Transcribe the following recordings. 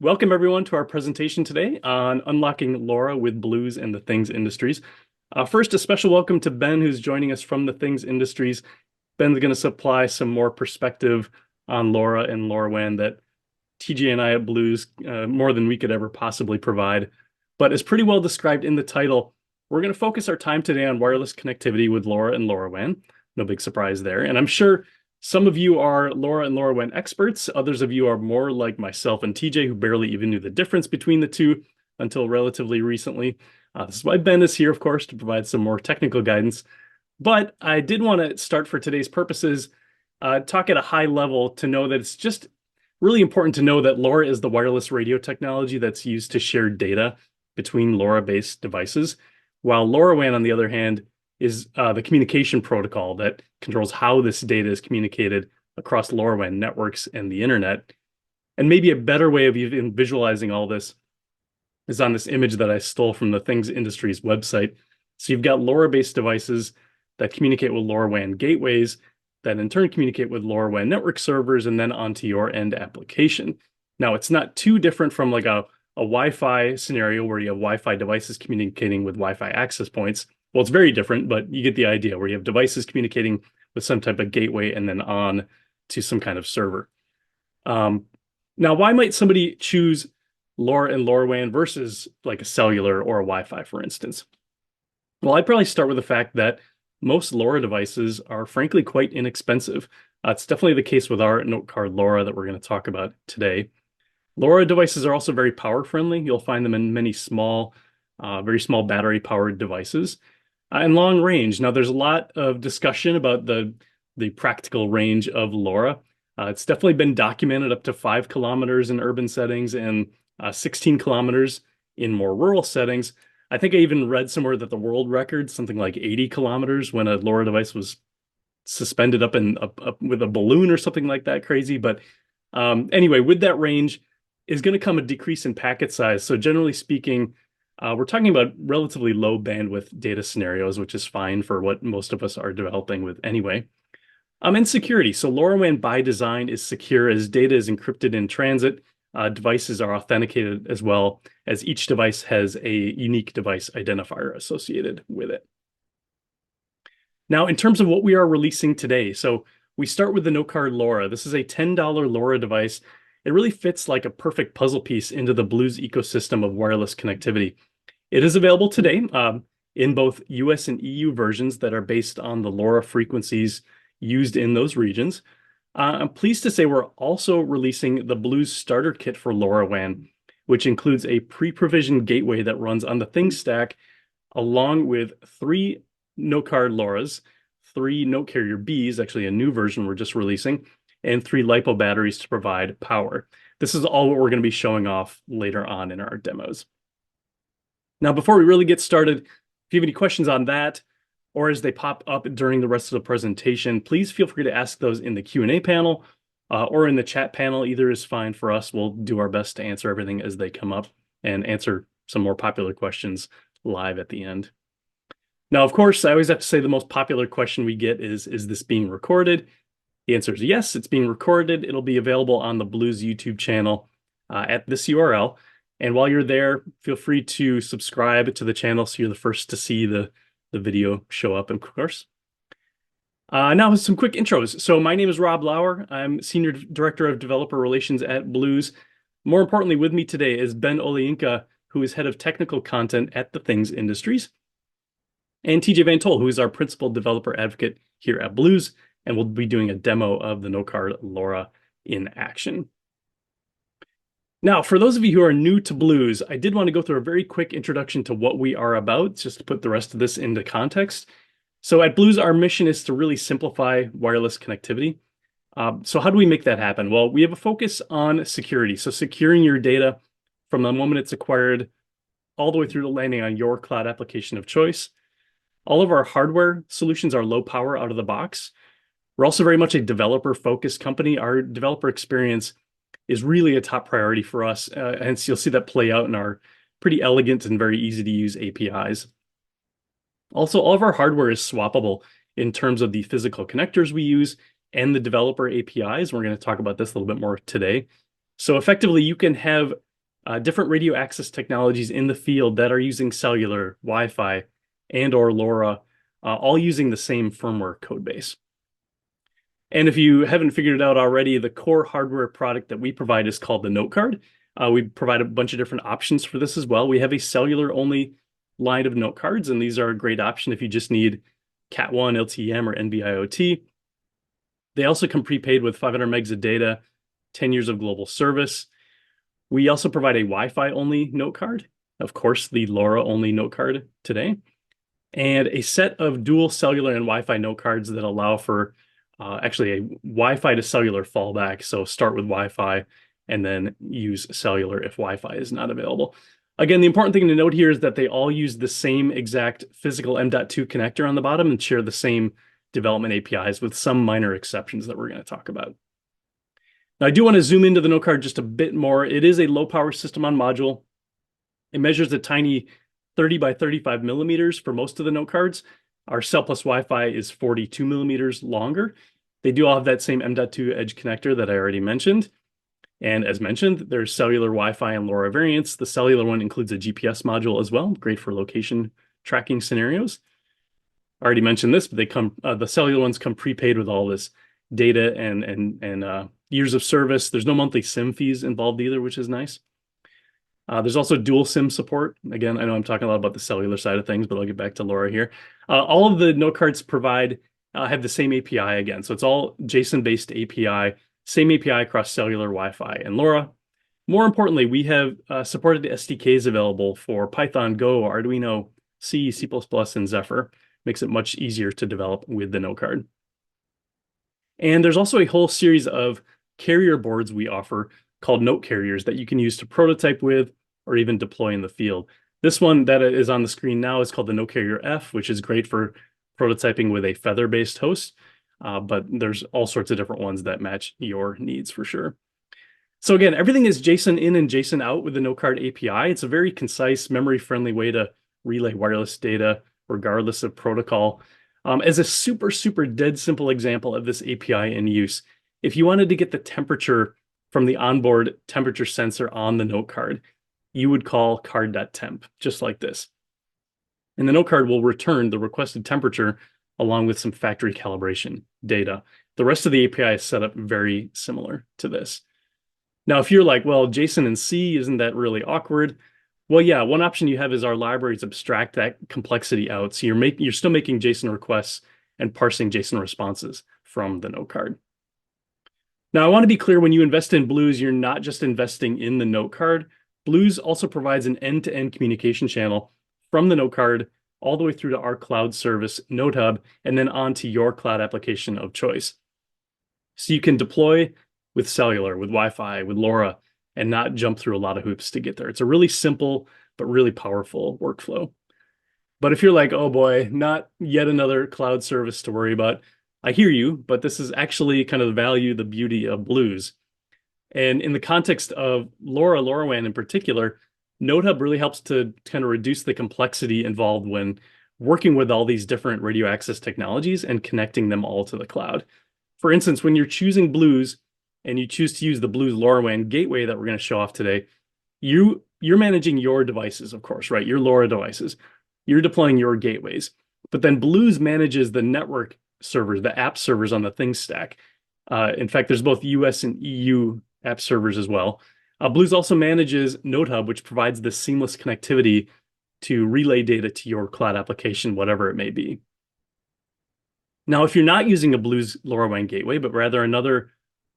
Welcome everyone to our presentation today on unlocking LoRa with Blues and the Things Industries. First, a special welcome to Ben, who's joining us from the Things Industries. Ben's going to supply some more perspective on LoRa and LoRaWAN that TJ and I at Blues more than we could ever possibly provide. But as pretty well described in the title, we're going to focus our time today on wireless connectivity with LoRa and LoRaWAN. No big surprise there. And I'm sure some of you are LoRa and LoRaWAN experts. Others of you are more like myself and TJ, who barely even knew the difference between the two until relatively recently. This is why Ben is here, of course, to provide some more technical guidance. But I did want to start for today's purposes, talk at a high level to know that it's just really important to know that LoRa is the wireless radio technology that's used to share data between LoRa-based devices, while LoRaWAN, on the other hand, is the communication protocol that controls how this data is communicated across LoRaWAN networks and the internet. And maybe a better way of even visualizing all this is on this image that I stole from the Things Industries website. So you've got LoRa-based devices that communicate with LoRaWAN gateways that in turn communicate with LoRaWAN network servers and then onto your end application. Now, it's not too different from like a Wi-Fi scenario where you have Wi-Fi devices communicating with Wi-Fi access points. Well, it's very different, but you get the idea, where you have devices communicating with some type of gateway and then on to some kind of server. Now, why might somebody choose LoRa and LoRaWAN versus like a cellular or a Wi-Fi, for instance? Well, I'd probably start with the fact that most LoRa devices are frankly quite inexpensive. It's definitely the case with our Notecard LoRa that we're going to talk about today. LoRa devices are also very power friendly. You'll find them in many small, very small battery powered devices and long range. Now, there's a lot of discussion about the practical range of LoRa. It's definitely been documented up to 5 kilometers in urban settings and 16 kilometers in more rural settings. I think I even read somewhere that the world record, something like 80 kilometers when a LoRa device was suspended up with a balloon or something like that crazy. But anyway, with that range is going to come a decrease in packet size. So generally speaking, we're talking about relatively low bandwidth data scenarios, which is fine for what most of us are developing with anyway. And security. So LoRaWAN by design is secure as data is encrypted in transit. Devices are authenticated as well, as each device has a unique device identifier associated with it. Now, in terms of what we are releasing today, so we start with the Notecard LoRa. This is a $10 LoRa device. It really fits like a perfect puzzle piece into the Blues ecosystem of wireless connectivity. It is available today in both US and EU versions that are based on the LoRa frequencies used in those regions. I'm pleased to say we're also releasing the Blues starter kit for LoRaWAN, which includes a pre-provisioned gateway that runs on the Things stack, along with 3 Notecard LoRas, 3 Note Carrier Bs, actually a new version we're just releasing, and 3 LiPo batteries to provide power. This is all what we're going to be showing off later on in our demos. Now, before we really get started, if you have any questions on that, or as they pop up during the rest of the presentation, please feel free to ask those in the Q&A panel or in the chat panel. Either is fine for us. We'll do our best to answer everything as they come up and answer some more popular questions live at the end. Now, of course, I always have to say the most popular question we get is this being recorded? The answer is yes, it's being recorded. It'll be available on the Blues YouTube channel at this URL. And while you're there, feel free to subscribe to the channel so you're the first to see the video show up, of course. Now, some quick intros. So my name is Rob Lauer. I'm Senior Director of Developer Relations at Blues. More importantly, with me today is Ben Oleinka, who is Head of Technical Content at the Things Industries, and TJ Van Tol, who is our Principal Developer Advocate here at Blues, and we'll be doing a demo of the Notecard LoRa in action. Now, for those of you who are new to Blues, I did want to go through a very quick introduction to what we are about, just to put the rest of this into context. So at Blues, our mission is to really simplify wireless connectivity. So how do we make that happen? Well, we have a focus on security. So securing your data from the moment it's acquired all the way through to landing on your cloud application of choice. All of our hardware solutions are low power out of the box. We're also very much a developer-focused company. Our developer experience is really a top priority for us. And so you'll see that play out in our pretty elegant and very easy to use APIs. Also, all of our hardware is swappable in terms of the physical connectors we use and the developer APIs. We're going to talk about this a little bit more today. So effectively, you can have different radio access technologies in the field that are using cellular, Wi-Fi, and or LoRa, all using the same firmware code base. And if you haven't figured it out already, the core hardware product that we provide is called the Notecard. We provide a bunch of different options for this as well. We have a cellular-only line of note cards, and these are a great option if you just need Cat1, LTE-M, or NB-IoT. They also come prepaid with 500 megs of data, 10 years of global service. We also provide a Wi-Fi only note card, of course, the LoRa only note card today, and a set of dual cellular and Wi-Fi note cards that allow for actually a Wi-Fi to cellular fallback. So start with Wi-Fi and then use cellular if Wi-Fi is not available. Again, the important thing to note here is that they all use the same exact physical M.2 connector on the bottom and share the same development APIs with some minor exceptions that we're going to talk about. Now, I do want to zoom into the note card just a bit more. It is a low power system on module. It measures a tiny 30 by 35 millimeters for most of the note cards. Our Cell Plus Wi-Fi is 42 millimeters longer. They do all have that same M.2 edge connector that I already mentioned. And as mentioned, there's cellular, Wi-Fi, and LoRa variants. The cellular one includes a GPS module as well, great for location tracking scenarios. I already mentioned this, but they come the cellular ones come prepaid with all this data and years of service. There's no monthly SIM fees involved either, which is nice. There's also dual SIM support. Again, I know I'm talking a lot about the cellular side of things, but I'll get back to LoRa here. All of the note cards provide have the same API again. So it's all JSON-based API, same API across cellular, Wi-Fi, and LoRa. More importantly, we have supported SDKs available for Python, Go, Arduino, C, C++, and Zephyr. Makes it much easier to develop with the note card. And there's also a whole series of carrier boards we offer called note carriers that you can use to prototype with or even deploy in the field. This one that is on the screen now is called the Note Carrier F, which is great for prototyping with a feather-based host, but there's all sorts of different ones that match your needs for sure. So again, everything is JSON in and JSON out with the note card API. It's a very concise, memory-friendly way to relay wireless data regardless of protocol. As a super, super dead simple example of this API in use, if you wanted to get the temperature from the onboard temperature sensor on the note card, you would call card.temp, just like this. And the note card will return the requested temperature along with some factory calibration data. The rest of the API is set up very similar to this. Now, if you're like, well, JSON and C, isn't that really awkward? Well, yeah, one option you have is our libraries abstract that complexity out. So you're still making JSON requests and parsing JSON responses from the note card. Now, I want to be clear, when you invest in Blues, you're not just investing in the note card. Blues also provides an end-to-end communication channel from the note card all the way through to our cloud service, Notehub, and then onto your cloud application of choice. So you can deploy with cellular, with Wi-Fi, with LoRa, and not jump through a lot of hoops to get there. It's a really simple but really powerful workflow. But if you're like, oh boy, not yet another cloud service to worry about, I hear you, but this is actually kind of the value, the beauty of Blues. And in the context of LoRaWAN in particular, Notehub really helps to kind of reduce the complexity involved when working with all these different radio access technologies and connecting them all to the cloud. For instance, when you're choosing Blues and you choose to use the Blues LoRaWAN gateway that we're going to show off today, you're managing your devices, of course, right? Your LoRa devices. You're deploying your gateways. But then Blues manages the network servers, the app servers on the Things stack. In fact, there's both US and EU app servers as well. Blues also manages Notehub, which provides the seamless connectivity to relay data to your cloud application, whatever it may be. Now, if you're not using a Blues LoRaWAN gateway, but rather another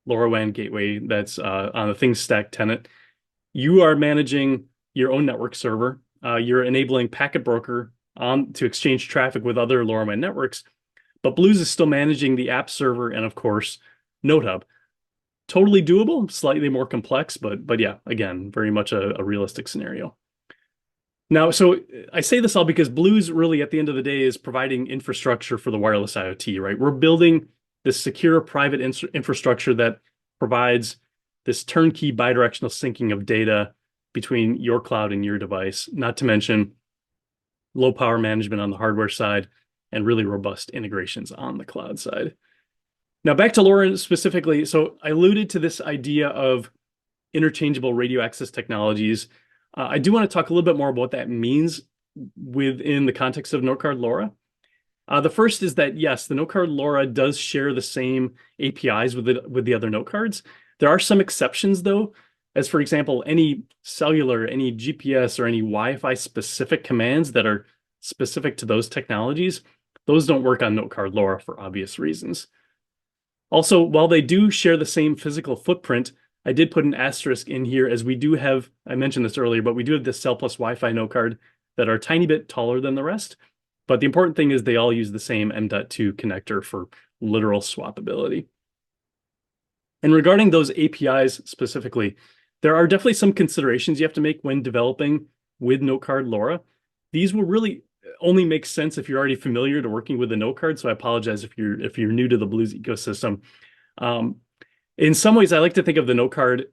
LoRaWAN gateway that's on the Things stack tenant, you are managing your own network server. You're enabling Packet Broker to exchange traffic with other LoRaWAN networks, but Blues is still managing the app server and, of course, Notehub. Totally doable, slightly more complex, but yeah, again, very much a realistic scenario. Now, so I say this all because Blues really, at the end of the day, is providing infrastructure for the wireless IoT, right? We're building this secure private infrastructure that provides this turnkey bidirectional syncing of data between your cloud and your device, not to mention low power management on the hardware side and really robust integrations on the cloud side. Now back to LoRa specifically. So I alluded to this idea of interchangeable radio access technologies. I do want to talk a little bit more about what that means within the context of Notecard LoRa. The first is that, yes, the Notecard LoRa does share the same APIs with the other note cards. There are some exceptions, though, as for example, any cellular, any GPS, or any Wi-Fi specific commands that are specific to those technologies, those don't work on Notecard LoRa for obvious reasons. Also, while they do share the same physical footprint, I did put an asterisk in here as we do have, I mentioned this earlier, but we do have the Cell plus Wi-Fi note card that are a tiny bit taller than the rest. But the important thing is they all use the same M.2 connector for literal swappability. And regarding those APIs specifically, there are definitely some considerations you have to make when developing with Notecard LoRa. These will really only make sense if you're already familiar to working with the note card. So I apologize if you're new to the Blues ecosystem. In some ways, I like to think of the note card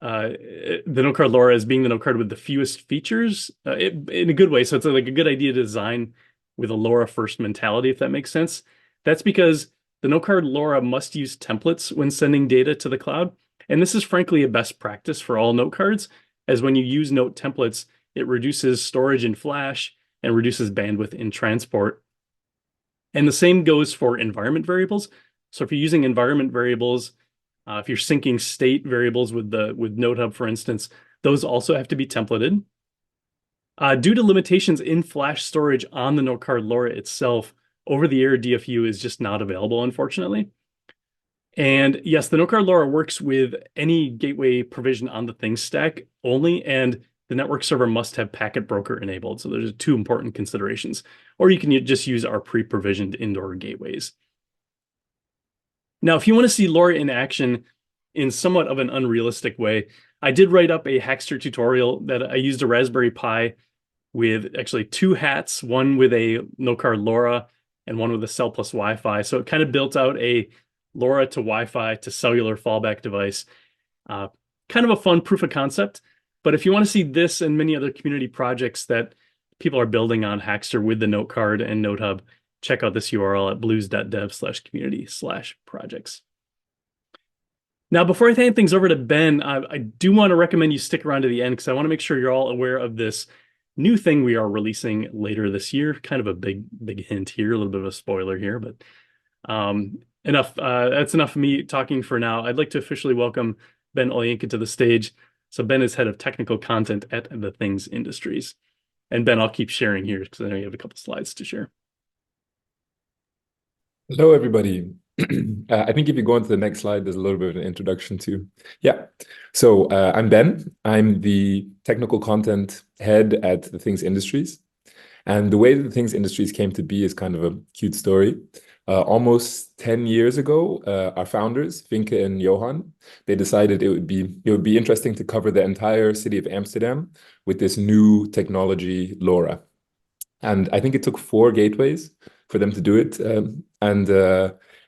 LoRa as being the note card with the fewest features in a good way. So it's like a good idea to design with a LoRa first mentality, if that makes sense. That's because the Notecard LoRa must use templates when sending data to the cloud. And this is frankly a best practice for all note cards, as when you use note templates, it reduces storage in flash and reduces bandwidth in transport. And the same goes for environment variables. So if you're using environment variables, if you're syncing state variables with Notehub, for instance, those also have to be templated. Due to limitations in flash storage on the Notecard LoRa itself, over-the-air DFU is just not available, unfortunately. And yes, the Notecard LoRa works with any gateway provision on the things stack only, and the network server must have packet broker enabled. So there's two important considerations. Or you can just use our pre-provisioned indoor gateways. Now, if you want to see LoRa in action in somewhat of an unrealistic way, I did write up a Hackster tutorial that I used a Raspberry Pi with actually two hats, one with a Notecard LoRa and one with a Cell plus Wi-Fi. So it kind of built out a LoRa to Wi-Fi to cellular fallback device. Kind of a fun proof of concept. But if you want to see this and many other community projects that people are building on Hackster with the Note card and Notehub, check out this URL at blues.dev/community/projects. Now, before I hand things over to Ben, I do want to recommend you stick around to the end because I want to make sure you're all aware of this new thing we are releasing later this year. Kind of a big hint here, a little bit of a spoiler here, but enough. That's enough of me talking for now. I'd like to officially welcome Ben Olyenka to the stage. So Ben is head of technical content at the Things Industries. And Ben, I'll keep sharing here because I know you have a couple slides to share. Hello, everybody. I think if you go on to the next slide, there's a little bit of an introduction too. Yeah. So I'm Ben. I'm the technical content head at the Things Industries. And the way that the Things Industries came to be is kind of a cute story. Almost 10 years ago, our founders, Vinke and Johan, they decided it would be interesting to cover the entire city of Amsterdam with this new technology, LoRa. And I think it took 4 gateways for them to do it.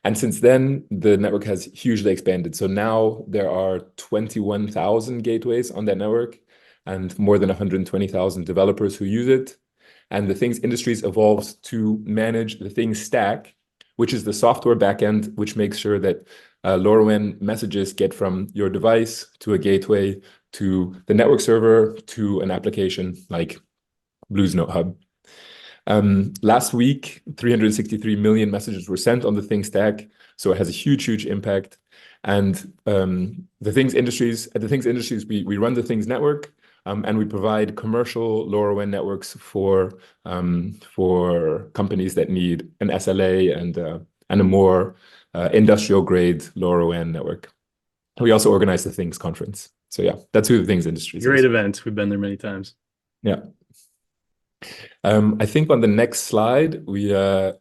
And since then, the network has hugely expanded. So now there are 21,000 gateways on that network and more than 120,000 developers who use it. And the Things Industries evolved to manage the Things stack, which is the software backend, which makes sure that LoRaWAN messages get from your device to a gateway to the network server to an application like Blues Notehub. Last week, 363 million messages were sent on the Things stack, so it has a huge impact. And the Things Industries, at the Things Industries, we run the Things network, and we provide commercial LoRaWAN networks for companies that need an SLA and a more industrial grade LoRaWAN network. We also organize the Things conference. So yeah, that's who the Things Industries Great is. event. We've been there many times. Yeah. I think on the next slide, we have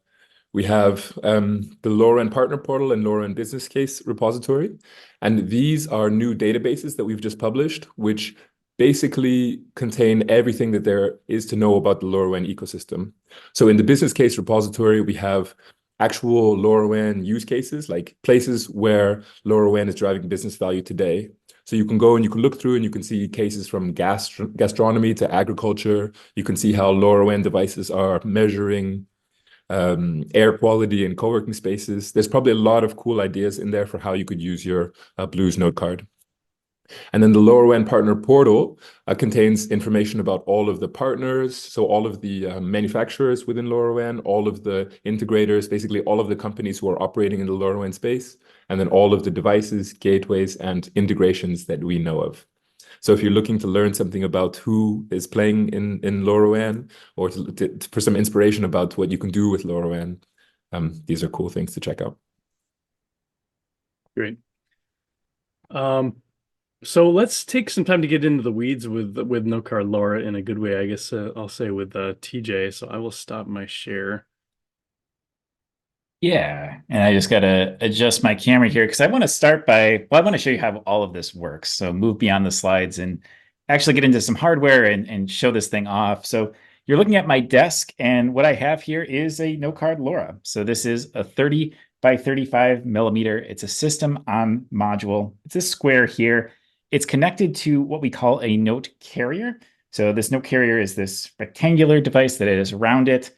the LoRaWAN Partner Portal and LoRaWAN Business Case Repository. And these are new databases that we've just published, which basically contain everything that there is to know about the LoRaWAN ecosystem. So in the Business Case Repository, we have actual LoRaWAN use cases, like places where LoRaWAN is driving business value today. So you can go and you can look through and you can see cases from gastronomy to agriculture. You can see how LoRaWAN devices are measuring air quality in co-working spaces. There's probably a lot of cool ideas in there for how you could use your Blues note card. And then the LoRaWAN partner portal contains information about all of the partners, so all of the manufacturers within LoRaWAN, all of the integrators, basically all of the companies who are operating in the LoRaWAN space, and then all of the devices, gateways, and integrations that we know of. So if you're looking to learn something about who is playing in LoRaWAN, or for some inspiration about what you can do with LoRaWAN, these are cool things to check out. Great. So let's take some time to get into the weeds with Notecard LoRa in a good way, I guess I'll say with TJ. So I will stop my share. Yeah, and I just got to adjust my camera here because I want to start by, well, I want to show you how all of this works. So move beyond the slides and actually get into some hardware and show this thing off. So you're looking at my desk, and what I have here is a Notecard LoRa. So this is a 30 by 35 millimeter. It's a system on module. It's a square here. It's connected to what we call a note carrier. So this note carrier is this rectangular device that is around it.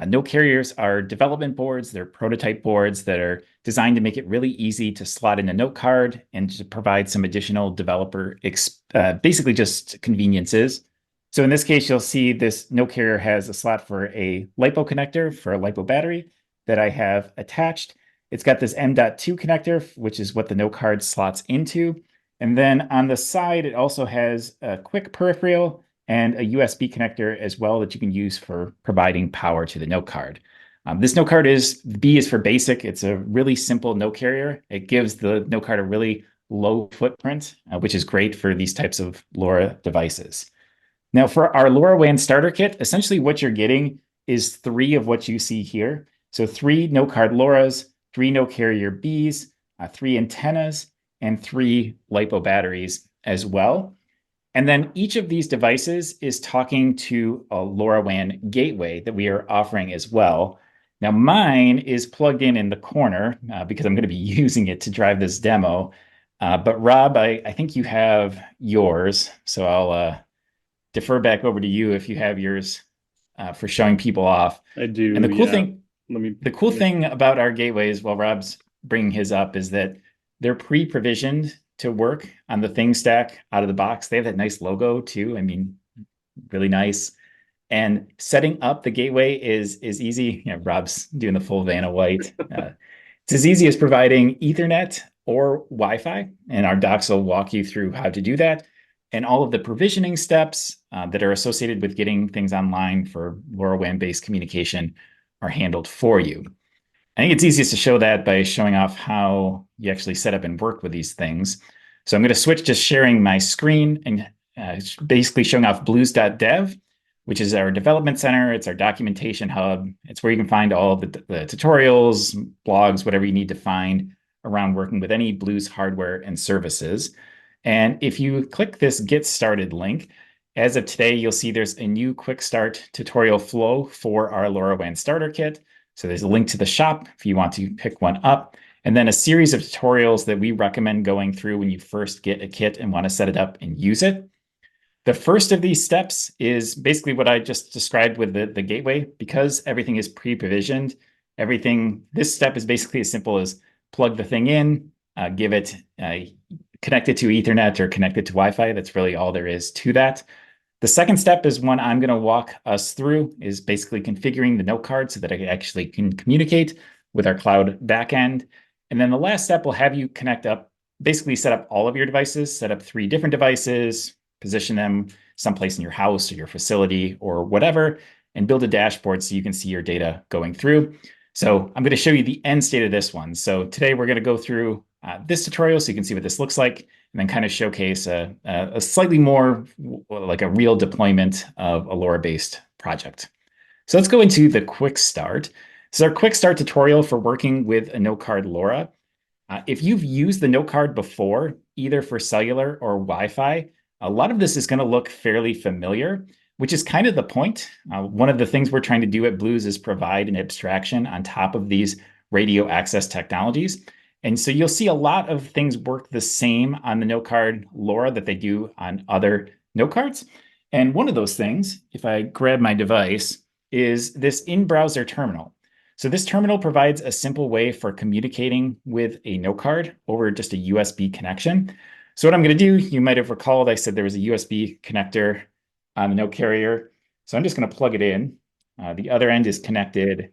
Note carriers are development boards. They're prototype boards that are designed to make it really easy to slot in a note card and to provide some additional developer, basically just conveniences. So in this case, you'll see this note carrier has a slot for a LiPo connector for a LiPo battery that I have attached. It's got this M.2 connector, which is what the note card slots into. And then on the side, it also has a quick peripheral and a USB connector as well that you can use for providing power to the note card. This note card B is for basic. It's a really simple note carrier. It gives the note card a really low footprint, which is great for these types of LoRa devices. Now for our LoRaWAN starter kit, essentially what you're getting is 3 of what you see here. So 3 note card LoRas, 3 note carrier Bs, 3 antennas, and 3 LiPo batteries as well. And then each of these devices is talking to a LoRaWAN gateway that we are offering as well. Now mine is plugged in the corner because I'm going to be using it to drive this demo. But Rob, I think you have yours. So I'll defer back over to you if you have yours for showing people off. I do. And the cool yeah. thing, the cool thing about our gateways, while Rob's bringing his up, is that they're pre-provisioned to work on the thing stack out of the box. They have that nice logo too. I mean, really nice. And setting up the gateway is easy. You know, Rob's doing the full Vanna White. It's as easy as providing Ethernet or Wi-Fi, and our docs will walk you through how to do that. And all of the provisioning steps that are associated with getting things online for LoRaWAN-based communication are handled for you. I think it's easiest to show that by showing off how you actually set up and work with these things. So I'm going to switch to sharing my screen and basically showing off blues.dev, which is our development center. It's our documentation hub. It's where you can find all of the tutorials, blogs, whatever you need to find around working with any Blues hardware and services. And if you click this Get Started link, as of today, you'll see there's a new quick start tutorial flow for our LoRaWAN starter kit. So there's a link to the shop if you want to pick one up, and then a series of tutorials that we recommend going through when you first get a kit and want to set it up and use it. The first of these steps is basically what I just described with the gateway. Because everything is pre-provisioned, this step is basically as simple as plug the thing in, give it connect it to Ethernet or connect it to Wi-Fi. That's really all there is to that. The second step is one I'm going to walk us through, is basically configuring the note card so that I actually can communicate with our cloud backend. And then the last step will have you connect up, basically set up all of your devices, set up 3 different devices, position them someplace in your house or your facility or whatever, and build a dashboard so you can see your data going through. So I'm going to show you the end state of this one. So today we're going to go through this tutorial so you can see what this looks like, and then kind of showcase a slightly more like a real deployment of a LoRa-based project. So let's go into the quick start. This is our quick start tutorial for working with a Notecard LoRa. If you've used the Notecard before, either for cellular or Wi-Fi, a lot of this is going to look fairly familiar, which is kind of the point. One of the things we're trying to do at Blues is provide an abstraction on top of these radio access technologies. And so you'll see a lot of things work the same on the Notecard LoRa that they do on other note cards. And one of those things, if I grab my device, is this in-browser terminal. So this terminal provides a simple way for communicating with a note card over just a USB connection. So what I'm going to do, you might have recalled I said there was a USB connector on the note carrier. So I'm just going to plug it in. The other end is connected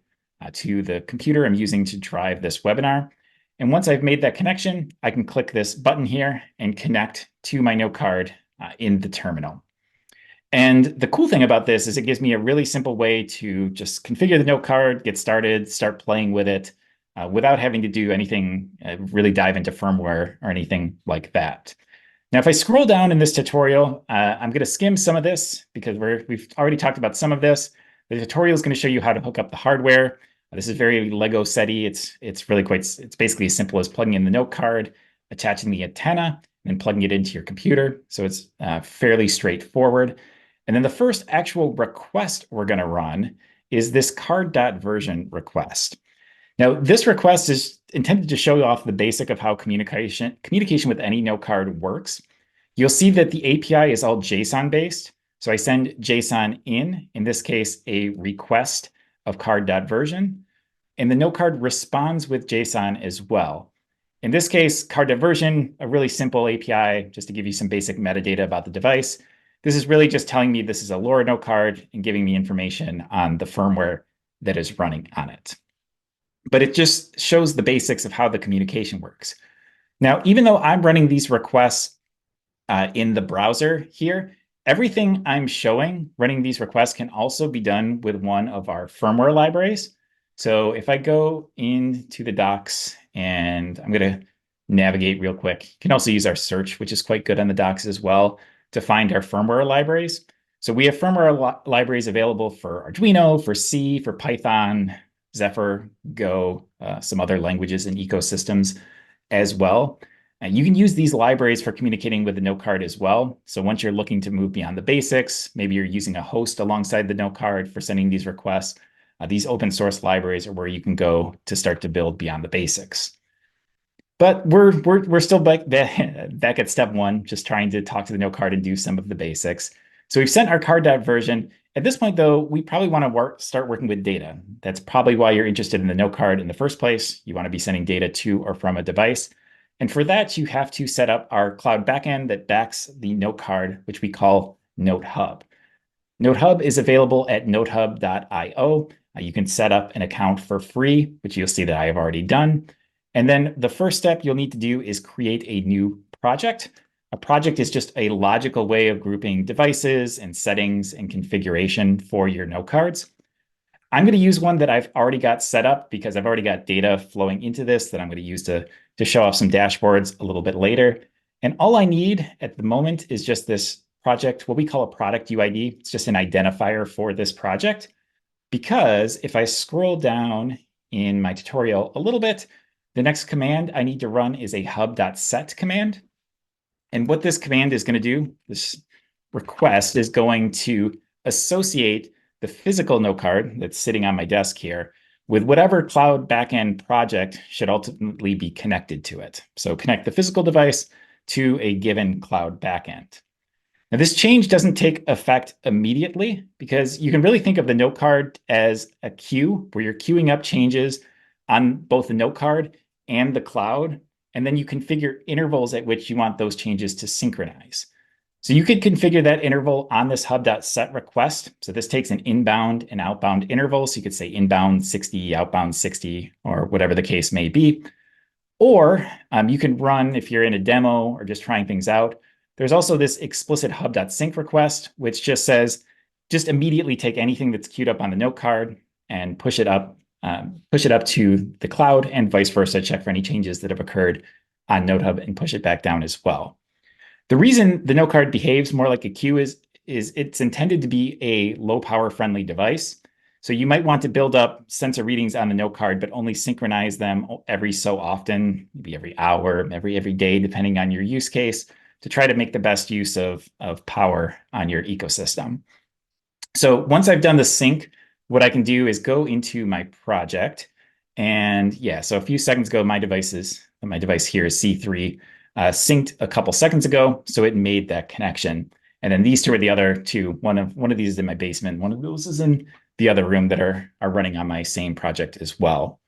to the computer I'm using to drive this webinar. And once I've made that connection, I can click this button here and connect to my note card in the terminal. And the cool thing about this is it gives me a really simple way to just configure the note card, get started, start playing with it without having to do anything, really dive into firmware or anything like that. Now, if I scroll down in this tutorial, I'm going to skim some of this because we've already talked about some of this. The tutorial is going to show you how to hook up the hardware. This is very Lego setty. It's really it's basically as simple as plugging in the note card, attaching the antenna, and then plugging it into your computer. So it's fairly straightforward. And then the first actual request we're going to run is this card.version request. Now, this request is intended to show off the basic of how communication with any note card works. You'll see that the API is all JSON based. So I send JSON in this case, a request of card.version, and the note card responds with JSON as well. In this case, card.version, a really simple API, just to give you some basic metadata about the device. This is really just telling me this is a LoRa note card and giving me information on the firmware that is running on it. But it just shows the basics of how the communication works. Now, even though I'm running these requests in the browser here, everything I'm showing running these requests can also be done with one of our firmware libraries. So if I go into the docs and I'm going to navigate real quick, you can also use our search, which is quite good on the docs as well, to find our firmware libraries. So we have firmware libraries available for Arduino, for C, for Python, Zephyr, Go, some other languages and ecosystems as well. You can use these libraries for communicating with the note card as well. So once you're looking to move beyond the basics, maybe you're using a host alongside the note card for sending these requests, these open source libraries are where you can go to start to build beyond the basics. But we're still back at step one, just trying to talk to the note card and do some of the basics. So we've sent our card.version. At this point, though, we probably want to start working with data. That's probably why you're interested in the note card in the first place. You want to be sending data to or from a device. And for that, you have to set up our cloud backend that backs the note card, which we call Notehub. Notehub is available at notehub.io. You can set up an account for free, which you'll see that I have already done. And then the first step you'll need to do is create a new project. A project is just a logical way of grouping devices and settings and configuration for your note cards. I'm going to use one that I've already got set up because I've already got data flowing into this that I'm going to use to show off some dashboards a little bit later. And all I need at the moment is just this project, what we call a product UID. It's just an identifier for this project. Because if I scroll down in my tutorial a little bit, the next command I need to run is a hub.set command. And what this command is going to do, this request is going to associate the physical note card that's sitting on my desk here with whatever cloud backend project should ultimately be connected to it. So connect the physical device to a given cloud backend. Now, this change doesn't take effect immediately because you can really think of the note card as a queue where you're queuing up changes on both the note card and the cloud, and then you configure intervals at which you want those changes to synchronize. So you could configure that interval on this hub.set request. So this takes an inbound and outbound interval. So you could say inbound 60, outbound 60, or whatever the case may be. Or you can run, if you're in a demo or just trying things out, there's also this explicit hub.sync request, which just says, just immediately take anything that's queued up on the note card and push it up to the cloud and vice versa, check for any changes that have occurred on Notehub and push it back down as well. The reason the note card behaves more like a queue is it's intended to be a low power friendly device. So you might want to build up sensor readings on the note card, but only synchronize them every so often, maybe every hour, every day, depending on your use case, to try to make the best use of power on your ecosystem. So once I've done the sync, what I can do is go into my project. And yeah, so a few seconds ago, my device here is C3, synced a couple seconds ago. So it made that connection. And then these two are the other two. One of these is in my basement. One of those is in the other room that are running on my same project as well.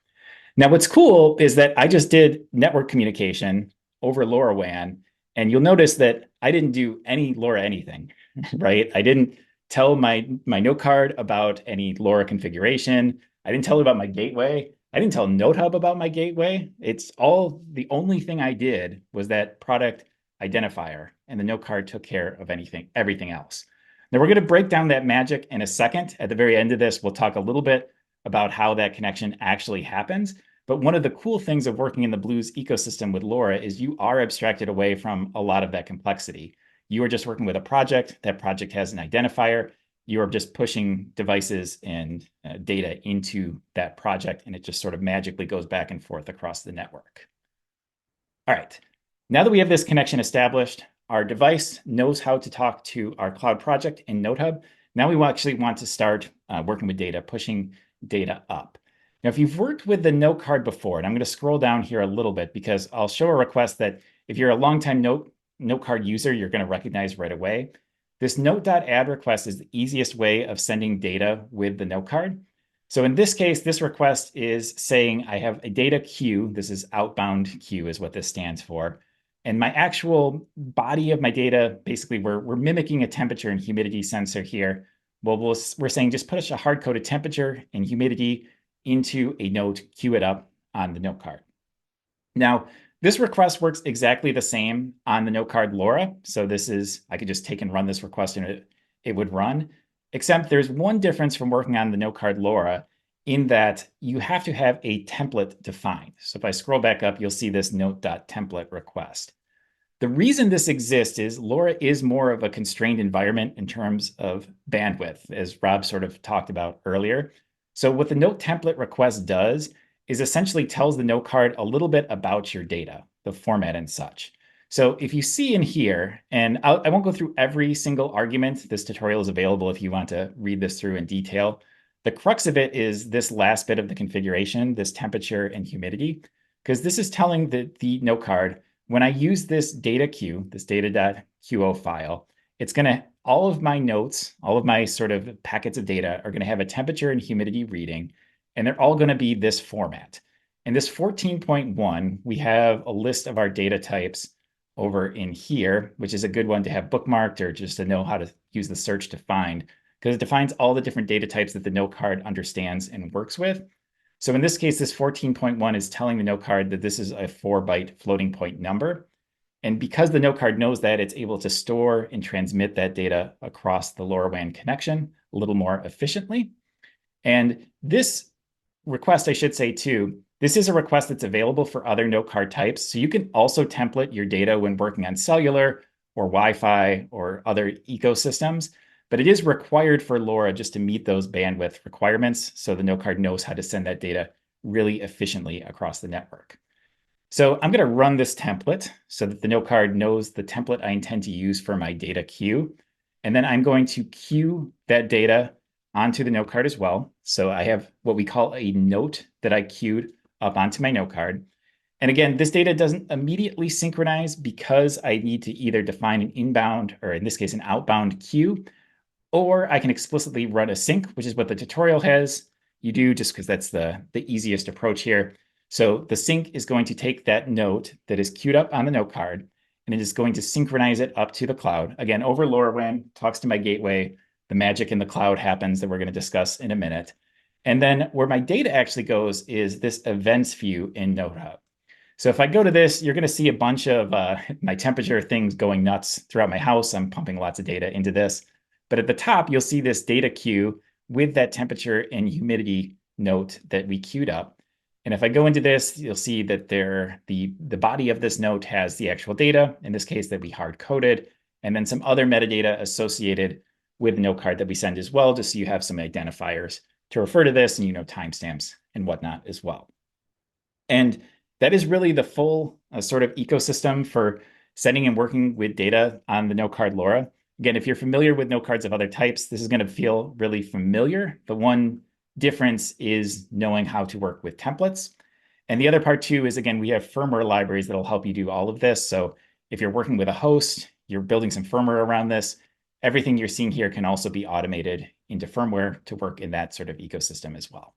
Now, what's cool is that I just did network communication over LoRaWAN, And you'll notice that I didn't do any LoRa anything, right? I didn't tell my note card about any LoRa configuration. I didn't tell it about my gateway. I didn't tell Notehub about my gateway. It's all, the only thing I did was that product identifier, and the note card took care of everything else. Now we're going to break down that magic in a second. At the very end of this, we'll talk a little bit about how that connection actually happens. But one of the cool things of working in the Blues ecosystem with LoRa is you are abstracted away from a lot of that complexity. You are just working with a project. That project has an identifier. You are just pushing devices and data into that project, and it just sort of magically goes back and forth across the network. All right, now that we have this connection established, our device knows how to talk to our cloud project in Notehub. Now we actually want to start working with data, pushing data up. Now, if you've worked with the note card before, and I'm going to scroll down here a little bit because I'll show a request that if you're a longtime note card user, you're going to recognize right away. This note.add request is the easiest way of sending data with the note card. So in this case, this request is saying I have a data queue. This is outbound queue is what this stands for. And my actual body of my data, basically we're mimicking a temperature and humidity sensor here. Well, we're saying just put a hard-coded temperature and humidity into a note, queue it up on the note card. Now, this request works exactly the same on the note card LoRa. So this is, I could just take and run this request and it would run, except there's one difference from working on the note card LoRa in that you have to have a template defined. So if I scroll back up, you'll see this note.template request. The reason this exists is LoRa is more of a constrained environment in terms of bandwidth, as Rob sort of talked about earlier. So what the note template request does is essentially tells the note card a little bit about your data, the format and such. So if you see in here, and I won't go through every single argument, this tutorial is available if you want to read this through in detail. The crux of it is this last bit of the configuration, this temperature and humidity, because this is telling the note card, when I use this data queue, this data.qo file, it's going to, all of my notes, all of my sort of packets of data are going to have a temperature and humidity reading, and they're all going to be this format. In this 14.1, we have a list of our data types over in here, which is a good one to have bookmarked or just to know how to use the search to find, because it defines all the different data types that the note card understands and works with. So in this case, this 14.1 is telling the note card that this is a 4-byte floating point number. And because the note card knows that, it's able to store and transmit that data across the LoRaWAN connection a little more efficiently. And this request, I should say too, this is a request that's available for other note card types. So you can also template your data when working on cellular or Wi-Fi or other ecosystems, but it is required for LoRa just to meet those bandwidth requirements. So the note card knows how to send that data really efficiently across the network. So I'm going to run this template so that the note card knows the template I intend to use for my data queue. And then I'm going to queue that data onto the note card as well. So I have what we call a note that I queued up onto my note card. And again, this data doesn't immediately synchronize because I need to either define an inbound, or in this case, an outbound queue, or I can explicitly run a sync, which is what the tutorial has. You do just because that's the easiest approach here. So the sync is going to take that note that is queued up on the note card, and it is going to synchronize it up to the cloud. Again, over LoRaWAN, talks to my gateway. The magic in the cloud happens that we're going to discuss in a minute. And then where my data actually goes is this events view in Notehub. So if I go to this, you're going to see a bunch of my temperature things going nuts throughout my house. I'm pumping lots of data into this. But at the top, you'll see this data queue with that temperature and humidity note that we queued up. And if I go into this, you'll see that the body of this note has the actual data, in this case that we hard-coded, and then some other metadata associated with the note card that we send as well, just so you have some identifiers to refer to this and timestamps and whatnot as well. And that is really the full sort of ecosystem for sending and working with data on the note card LoRa. Again, if you're familiar with note cards of other types, this is going to feel really familiar. The one difference is knowing how to work with templates. And the other part too is, again, we have firmware libraries that'll help you do all of this. So if you're working with a host, you're building some firmware around this, everything you're seeing here can also be automated into firmware to work in that sort of ecosystem as well.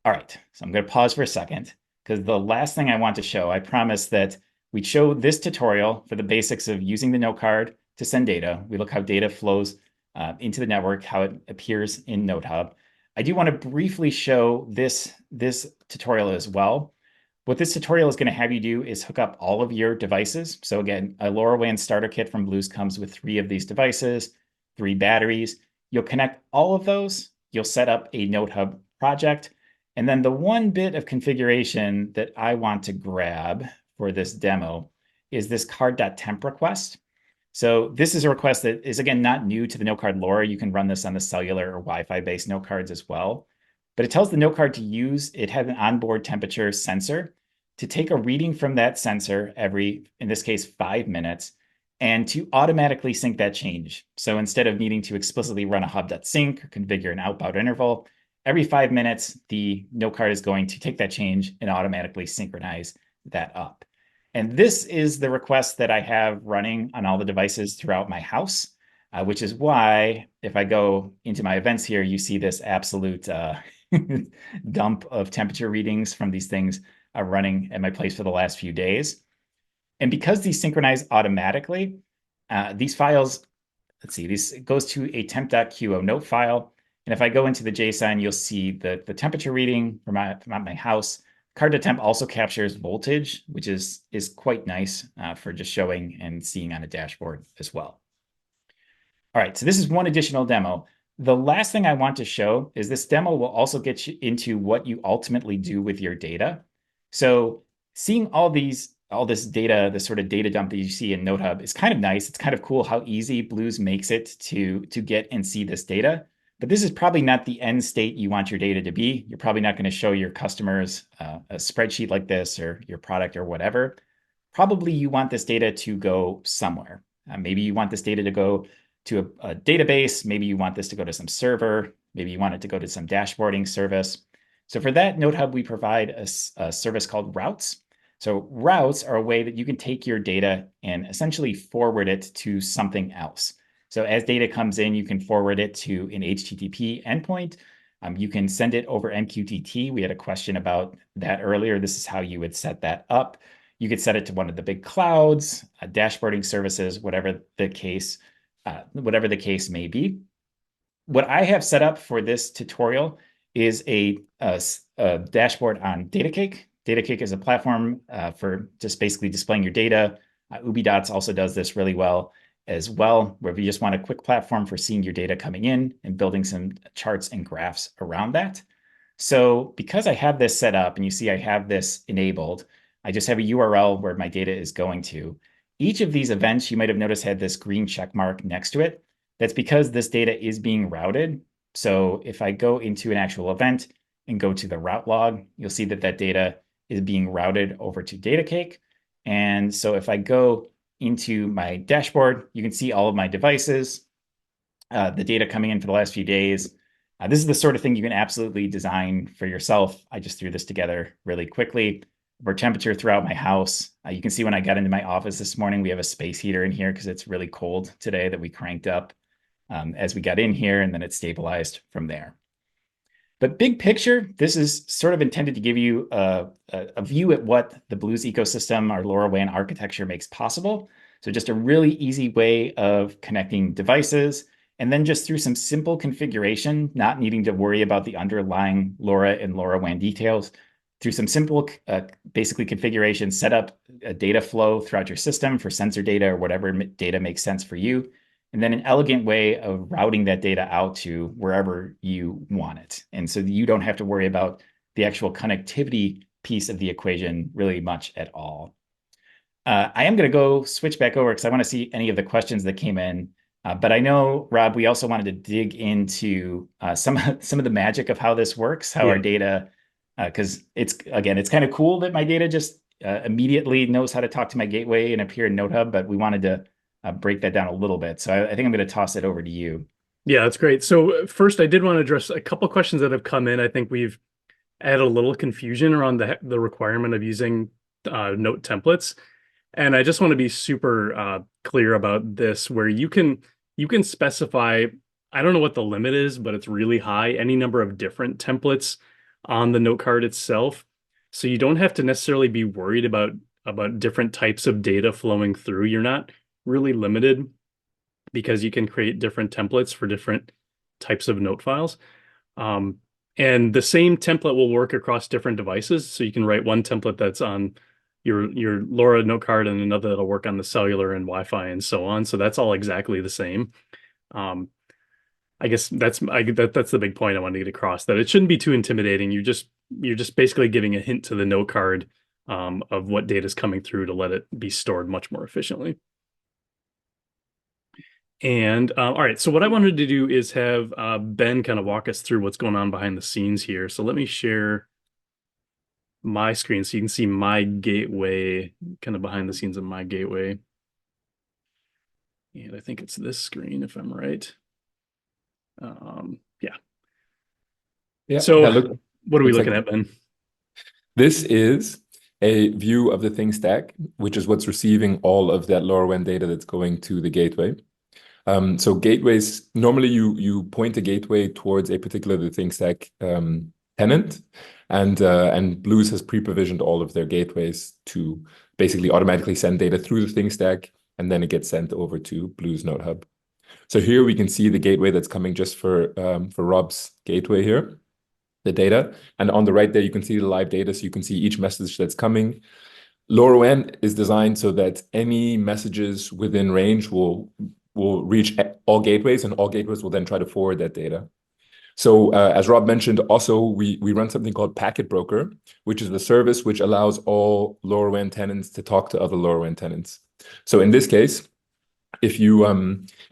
All right, so I'm going to pause for a second because the last thing I want to show, I promised that we show this tutorial for the basics of using the note card to send data. We look how data flows into the network, how it appears in Notehub. I do want to briefly show this tutorial as well. What this tutorial is going to have you do is hook up all of your devices. So again, a LoRaWAN starter kit from Blues comes with 3 of these devices, 3 batteries. You'll connect all of those. You'll set up a Notehub project. And then the one bit of configuration that I want to grab for this demo is this card.temp request. So this is a request that is, again, not new to the Notecard LoRa. You can run this on the cellular or Wi-Fi based note cards as well. But it tells the note card to use, it has an onboard temperature sensor to take a reading from that sensor every, in this case, 5 minutes, and to automatically sync that change. So instead of needing to explicitly run a hub.sync or configure an outbound interval, every 5 minutes, the note card is going to take that change and automatically synchronize that up. And this is the request that I have running on all the devices throughout my house, which is why if I go into my events here, you see this absolute dump of temperature readings from these things running at my place for the last few days. And because these synchronize automatically, these files, let's see, this goes to a temp.qo note file. And if I go into the JSON, you'll see the temperature reading from my house. Card.temp also captures voltage, which is quite nice for just showing and seeing on a dashboard as well. All right, so this is one additional demo. The last thing I want to show is this demo will also get you into what you ultimately do with your data. So seeing all this data, the sort of data dump that you see in Notehub is kind of nice. It's kind of cool how easy Blues makes it to get and see this data. But this is probably not the end state you want your data to be. You're probably not going to show your customers a spreadsheet like this or your product or whatever. Probably you want this data to go somewhere. Maybe you want this data to go to a database. Maybe you want this to go to some server. Maybe you want it to go to some dashboarding service. So for that, Notehub, we provide a service called routes. So routes are a way that you can take your data and essentially forward it to something else. So as data comes in, you can forward it to an HTTP endpoint. You can send it over MQTT. We had a question about that earlier. This is how you would set that up. You could set it to one of the big clouds, dashboarding services, whatever the case may be. What I have set up for this tutorial is a dashboard on Datacake. Datacake is a platform for just basically displaying your data. UbiDots also does this really well as well, where you just want a quick platform for seeing your data coming in and building some charts and graphs around that. So because I have this set up and you see I have this enabled, I just have a URL where my data is going to. Each of these events you might have noticed had this green check mark next to it. That's because this data is being routed. So if I go into an actual event and go to the route log, you'll see that that data is being routed over to Datacake. And so if I go into my dashboard, you can see all of my devices, the data coming in for the last few days. This is the sort of thing you can absolutely design for yourself. I just threw this together really quickly. For temperature throughout my house, you can see when I got into my office this morning, we have a space heater in here because it's really cold today that we cranked up as we got in here, and then it stabilized from there. But big picture, this is sort of intended to give you a view at what the Blues ecosystem, our LoRaWAN architecture makes possible. So just a really easy way of connecting devices, and then just through some simple configuration, not needing to worry about the underlying LoRa and LoRaWAN details, through some simple, basically configuration, set up a data flow throughout your system for sensor data or whatever data makes sense for you. And then an elegant way of routing that data out to wherever you want it. And so you don't have to worry about the actual connectivity piece of the equation really much at all. I am going to go switch back over because I want to see any of the questions that came in. But I know, Rob, we also wanted to dig into some of the magic of how this works, how our data, because it's kind of cool that my data just immediately knows how to talk to my gateway and appear in Notehub, but we wanted to break that down a little bit. So I think I'm going to toss it over to you. Yeah, that's great. So first, I did want to address a couple of questions that have come in. I think we've added a little confusion around the requirement of using note templates. And I just want to be super clear about this, where you can specify, I don't know what the limit is, but it's really high, any number of different templates on the note card itself. So you don't have to necessarily be worried about about different types of data flowing through, you're not really limited because you can create different templates for different types of note files. And the same template will work across different devices. So you can write one template that's on your LoRa note card and another that'll work on the cellular and Wi-Fi and so on. So that's all exactly the same. I guess that's the big point I wanted to get across, that it shouldn't be too intimidating. You're just basically giving a hint to the note card of what data is coming through to let it be stored much more efficiently. And all right, so what I wanted to do is have Ben kind of walk us through what's going on behind the scenes here. So let me share my screen so you can see my gateway, kind of behind the scenes of my gateway. And I think it's this screen, if I'm right. Yeah. Yeah. So look, what are we looks looking like at, Ben? this is a view of the thing stack, which is what's receiving all of that LoRaWAN data that's going to the gateway. So gateways, normally you point a gateway towards a particular the thing stack tenant, and Blues has pre-provisioned all of their gateways to basically automatically send data through the thing stack, and then it gets sent over to Blues Notehub. So here we can see the gateway that's coming just for Rob's gateway here, the data. And on the right there, you can see the live data. So you can see each message that's coming. LoRaWAN is designed so that any messages within range will reach all gateways, and all gateways will then try to forward that data. So as Rob mentioned, also we run something called Packet Broker, which is the service which allows all LoRaWAN tenants to talk to other LoRaWAN tenants. So in this case, if you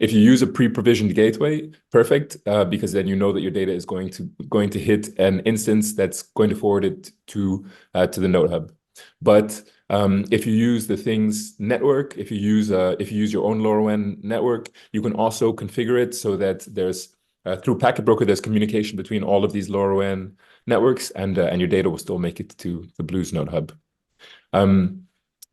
use a pre-provisioned gateway, perfect, because then you know that your data is going to hit an instance that's going to forward it to the Notehub. But if you use the things network, if you use your own LoRaWAN network, you can also configure it so that there's through Packet Broker there's communication between all of these LoRaWAN networks, and your data will still make it to the Blues Notehub.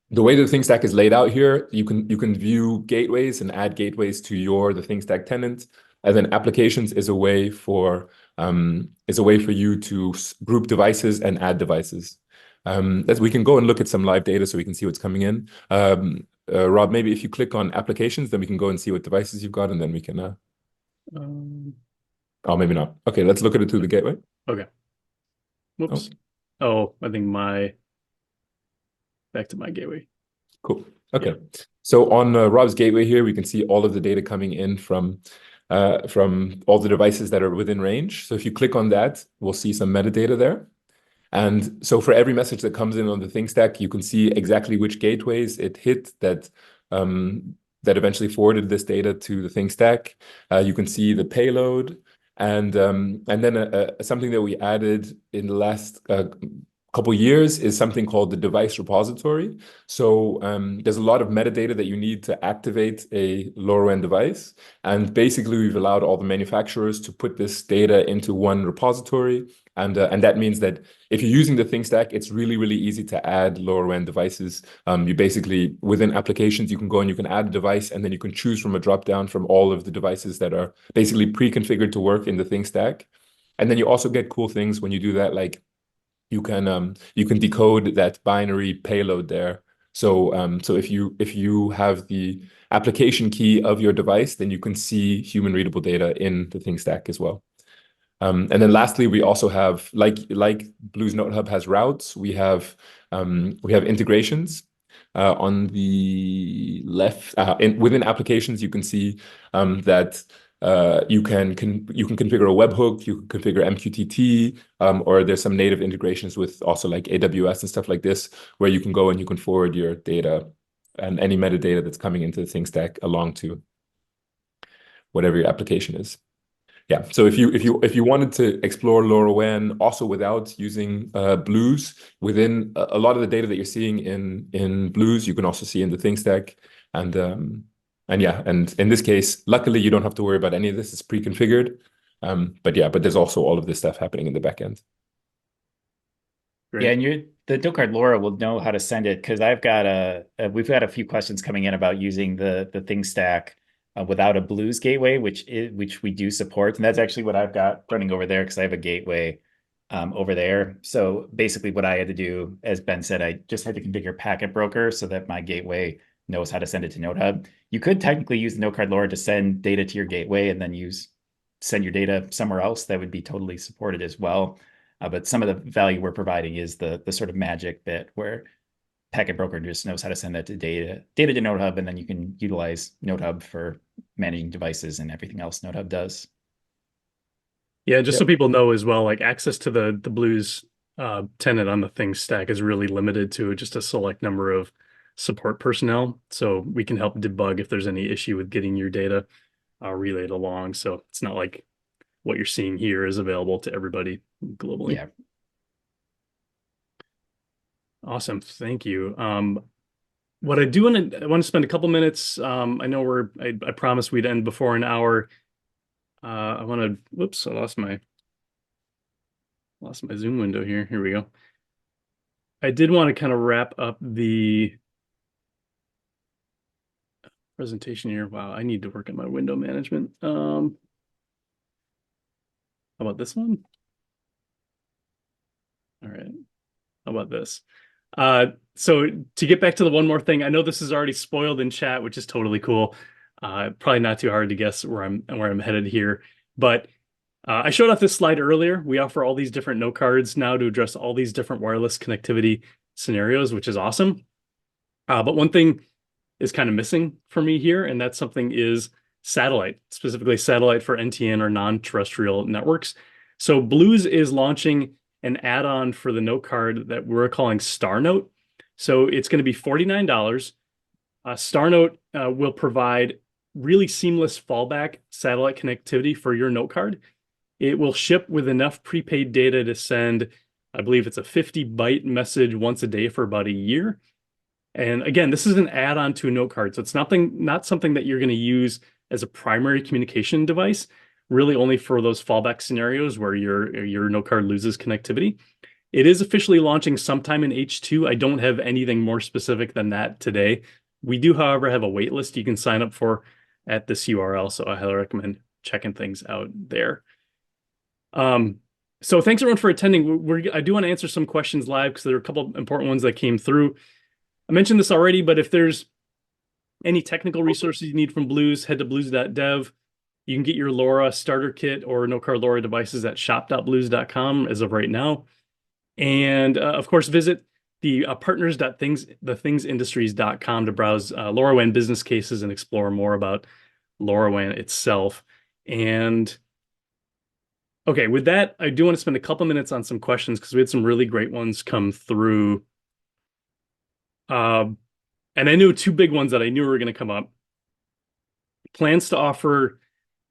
The way the thing stack is laid out here, you can view gateways and add gateways to the thing stack tenant, and then applications is a way for you to group devices and add devices. As we can go and look at some live data so we can see what's coming in. Rob, maybe if you click on applications, then we can go and see what devices you've got, and then we can. Oh, maybe not. Okay, let's look at it through the gateway. Okay. Whoops. Oh, I think back to my gateway. Cool. Okay. Yeah. So on Rob's gateway here, we can see all of the data coming in from all the devices that are within range. So if you click on that, we'll see some metadata there. And so for every message that comes in on the thing stack, you can see exactly which gateways it hit that eventually forwarded this data to the thing stack. You can see the payload, and then something that we added in the last couple years is something called the device repository. So there's a lot of metadata that you need to activate a LoRaWAN device, and basically we've allowed all the manufacturers to put this data into one repository. And that means that if you're using the thing stack, it's really, really easy to add LoRaWAN devices. You basically, within applications, you can go and you can add a device, and then you can choose from a drop-down from all of the devices that are basically pre-configured to work in the thing stack. And then you also get cool things when you do that, like you can decode that binary payload there. So if you have the application key of your device, then you can see human readable data in the thing stack as well. And then lastly, we also have, like Blues Notehub has routes, we have integrations. On the left, within applications, you can see that you can configure a webhook, you can configure MQTT, or there's some native integrations with also like AWS and stuff like this, where you can go and you can forward your data and any metadata that's coming into the thing stack along to whatever your application is. Yeah, so if you wanted to explore LoRaWAN also without using Blues, within a lot of the data that you're seeing in Blues, you can also see in the thing stack, and in this case, luckily you don't have to worry about any of this; it's pre-configured. But there's also all of this stuff happening in the back end. Great. Yeah, and the Notecard LoRa will know how to send it, because we've got a few questions coming in about using the thing stack without a Blues gateway, which we do support, and that's actually what I've got running over there, because I have a gateway over there. So basically what I had to do, as Ben said, I just had to configure Packet Broker so that my gateway knows how to send it to Notehub. You could technically use the Notecard LoRa to send data to your gateway and then send your data somewhere else. That would be totally supported as well. But some of the value we're providing is the sort of magic bit where Packet Broker just knows how to send that to data to Notehub, and then you can utilize Notehub for managing devices and everything else Notehub does. Yeah, just so Yep. people know as well, like access to the Blues tenant on the Things stack is really limited to just a select number of support personnel. So we can help debug if there's any issue with getting your data relayed along. So it's not like what you're seeing here is available to everybody globally. Yeah. Awesome, thank you. What I want to spend a couple minutes. I know I promised we'd end before an hour. I want to. Whoops! I lost my Zoom window here. Here we go. I did want to kind of wrap up the presentation here. Wow, I need to work on my window management. How about this one? All right. How about this? So to get back to the one more thing, I know this is already spoiled in chat, which is totally cool. Probably not too hard to guess where I'm headed here, but I showed off this slide earlier. We offer all these different note cards now to address all these different wireless connectivity scenarios, which is awesome. But one thing is kind of missing for me here, and that something is satellite, specifically satellite for NTN or non-terrestrial networks. So Blues is launching an add-on for the note card that we're calling Starnote. So it's going to be $49. Starnote will provide really seamless fallback satellite connectivity for your note card. It will ship with enough prepaid data to send, I believe it's a 50-byte message once a day for about a year. And again, this is an add-on to a note card. So it's not something that you're going to use as a primary communication device, really only for those fallback scenarios where your note card loses connectivity. It is officially launching sometime in H2. I don't have anything more specific than that today. We do, however, have a wait list you can sign up for at this URL, so I highly recommend checking things out there. So thanks everyone for attending. I do want to answer some questions live because there are a couple of important ones that came through. I mentioned this already, but if there's any technical resources you need from Blues, head to blues.dev. You can get your LoRa starter kit or Notecard LoRa devices at shop.blues.com as of right now. And of course, visit the partners.thingsindustries.com to browse LoRaWAN business cases and explore more about LoRaWAN itself. And okay, with that, I do want to spend a couple minutes on some questions because we had some really great ones come through. And I knew two big ones that I knew were going to come up. Plans to offer,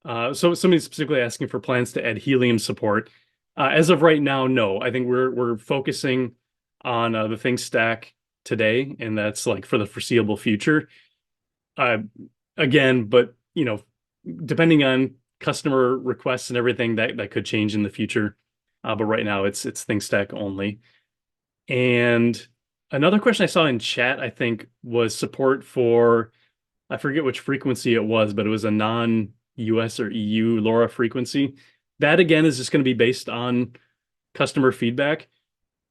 so somebody's specifically asking for plans to add helium support. As of right now, no. I think we're focusing on the Things stack today, and that's like for the foreseeable future. Again, but depending on customer requests and everything, that could change in the future. But right now, it's Things stack only. And another question I saw in chat, I think, was support for, I forget which frequency it was, but it was a non-US or EU LoRa frequency. That, again, is just going to be based on customer feedback.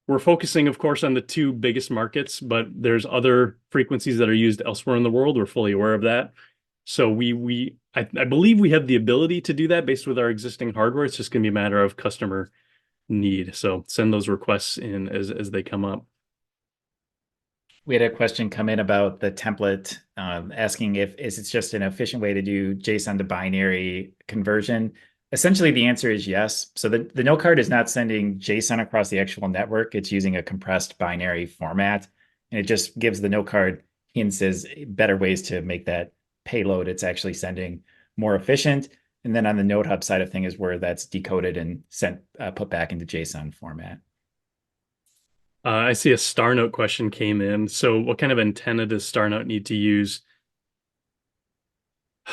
We're focusing, of course, on the two biggest markets, but there's other frequencies that are used elsewhere in the world. We're fully aware of that. So I believe we have the ability to do that based with our existing hardware. It's just going to be a matter of customer need. So send those requests in as they come up. We had a question come in about the template, asking if it's just an efficient way to do JSON to binary conversion. Essentially, the answer is yes. So the note card is not sending JSON across the actual network. It's using a compressed binary format, and it just gives the note card hints as better ways to make that payload it's actually sending more efficient. And then on the Notehub side of things is where that's decoded and sent, put back into JSON format. I see a Starnote question came in. So what kind of antenna does Starnote need to use?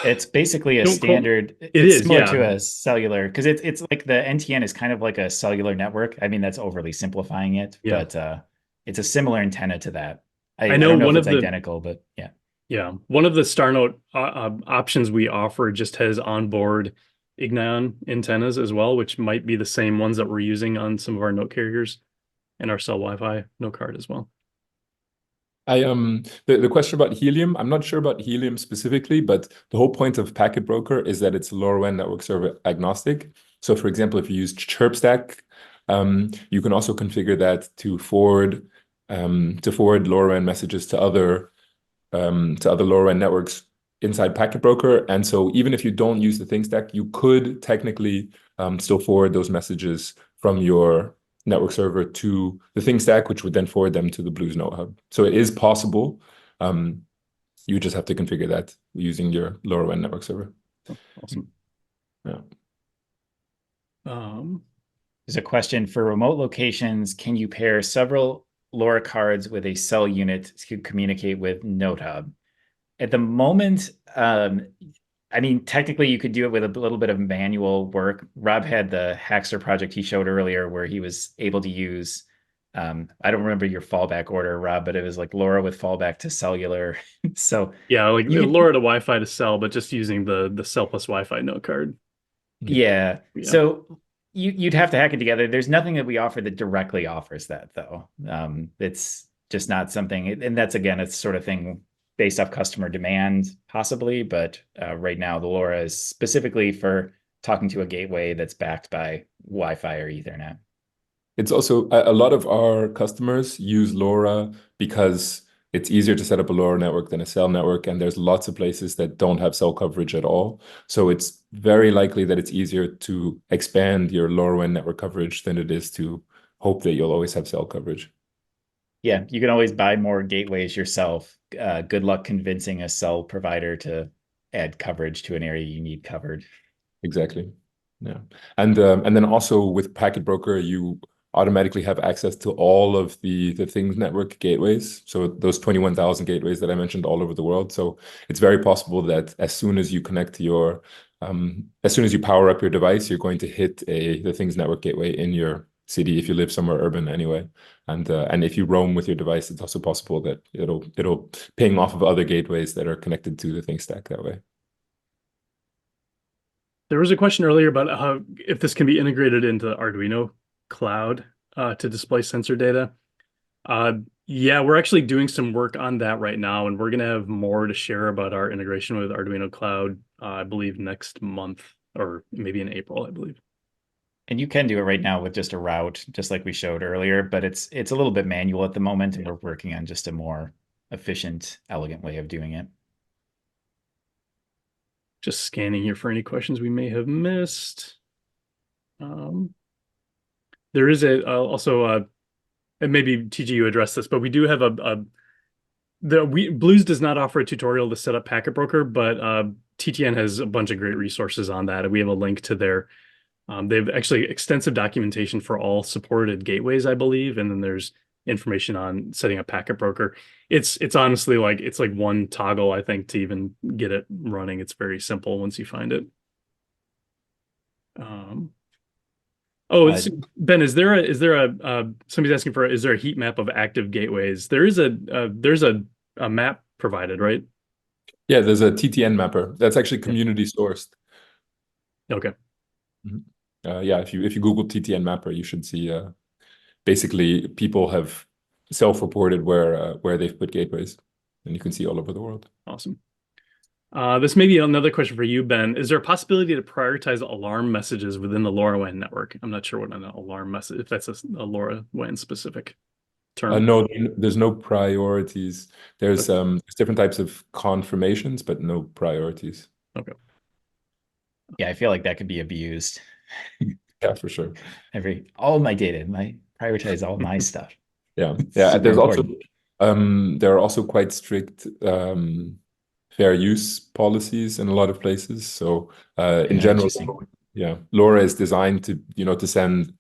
It's basically a standard. It's similar to a cellular, because it's like the NTN is kind of like a cellular network. I mean, that's overly simplifying it, but it's a similar antenna to that. I know, don't know if it's identical, but yeah. Yeah, one of the Starnote options we offer just has onboard Ignion antennas as well, which might be the same ones that we're using on some of our note carriers and our cell Wi-Fi note card as well. The question about helium, I'm not sure about helium specifically, but the whole point of Packet Broker is that it's LoRaWAN network server agnostic. So for example, if you use ChirpStack, you can also configure that to forward LoRaWAN messages to other LoRaWAN networks inside Packet Broker. And so even if you don't use the thing stack, you could technically still forward those messages from your network server to the thing stack, which would then forward them to the Blues Notehub. So it is possible. You just have to configure that using your LoRaWAN network server. Awesome. Yeah. There's a question for remote locations. Can you pair several LoRa cards with a cell unit to communicate with Notehub? At the moment, I mean, technically you could do it with a little bit of manual work. Rob had the Hackster project he showed earlier where he was able to use, I don't remember your fallback order, Rob, but it was like LoRa with fallback to cellular. So yeah, like LoRa to Wi-Fi to cell, but just using the cell plus Wi-Fi note card. Yeah. So you'd have to hack it together. There's nothing that we offer that directly offers that, though. It's just not something, and that's, again, it's sort of thing based off customer demand, possibly. But right now, the LoRa is specifically for talking to a gateway that's backed by Wi-Fi or Ethernet. It's also a lot of our customers use LoRa because it's easier to set up a LoRa network than a cell network, and there's lots of places that don't have cell coverage at all. So it's very likely that it's easier to expand your LoRaWAN network coverage than it is to hope that you'll always have cell coverage. Yeah, you can always buy more gateways yourself. Good luck convincing a cell provider to add coverage to an area you need covered. Exactly. Yeah. And then also with Packet Broker, you automatically have access to all of the Things Network gateways. So those 21,000 gateways that I mentioned all over the world. So it's very possible that as soon as you connect to your, as soon as you power up your device, you're going to hit the Things Network gateway in your city if you live somewhere urban anyway. And if you roam with your device, it's also possible that it'll ping off of other gateways that are connected to the Things Stack that way. There was a question earlier about how if this can be integrated into the Arduino cloud to display sensor data. Yeah, we're actually doing some work on that right now, and we're going to have more to share about our integration with Arduino Cloud, I believe, next month, or maybe in April, I believe. And you can do it right now with just a route, just like we showed earlier, but it's a little bit manual at the moment, and we're working on just a more efficient, elegant way of doing it. Just scanning here for any questions we may have missed. There is also and maybe TG you addressed this, but we do have Blues does not offer a tutorial to set up Packet Broker, but TTN has a bunch of great resources on that. We have a link to their they have actually extensive documentation for all supported gateways, I believe, and then there's information on setting up Packet Broker. It's honestly like one toggle, I think, to even get it running. It's very simple once you find it. Ben, is there a somebody's asking for is there a heat map of active gateways? There's a map provided, right? Yeah, there's a TTN mapper that's actually community sourced. Okay. Yeah, if you Google TTN mapper, you should see basically people have self-reported where they've put gateways, and you can see all over the world. Awesome. This may be another question for you, Ben. Is there a possibility to prioritize alarm messages within the LoRaWAN network? I'm not sure what an alarm message, if that's a LoRaWAN specific term. No, there's no priorities. There's different types of confirmations, but no priorities. Okay. Yeah, I feel like that could be abused. Yeah, for sure. All my data, prioritize all my stuff. Yeah. There's important. There are also quite strict fair use policies in a lot of places. So in general, yeah, LoRa is designed to send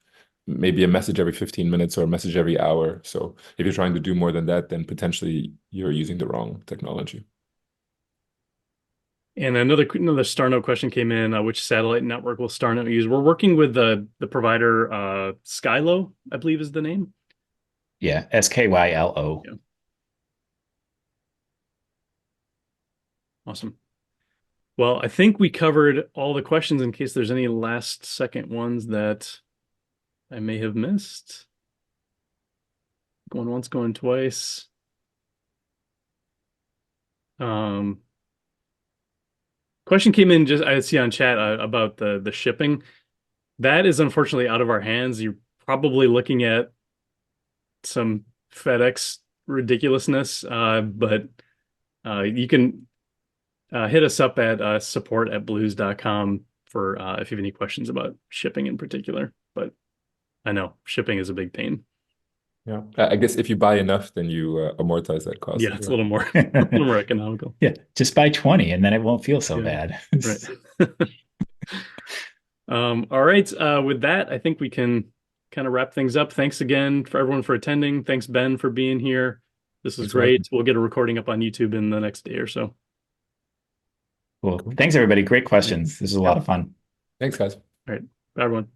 maybe a message every 15 minutes or a message every hour. So if you're trying to do more than that, then potentially you're using the wrong technology. And another Starnote question came in, which satellite network will Starnote use? We're working with the provider Skylo, I believe is the name. Yeah, SKYLO. Yeah. Awesome. Well, I think we covered all the questions in case there's any last second ones that I may have missed. Going once, going twice. Question came in just I see on chat about the shipping. That is unfortunately out of our hands. You're probably looking at some FedEx ridiculousness, but you can hit us up at support@blues.com for if you have any questions about shipping in particular. But I know shipping is a big pain. Yeah, I guess if you buy enough, then you amortize that cost. Yeah, it's a little more economical. Yeah, just buy 20 and then it won't feel so Yeah. bad. Right. All right. With that, I think we can kind of wrap things up. Thanks again for everyone for attending. Thanks, Ben, for being here. This was Thanks for having great. We'll get a recording up on YouTube in the next day or so. Cool. Thanks, everybody. Great questions. This was a lot of fun. Thanks, guys. All right. Bye, everyone.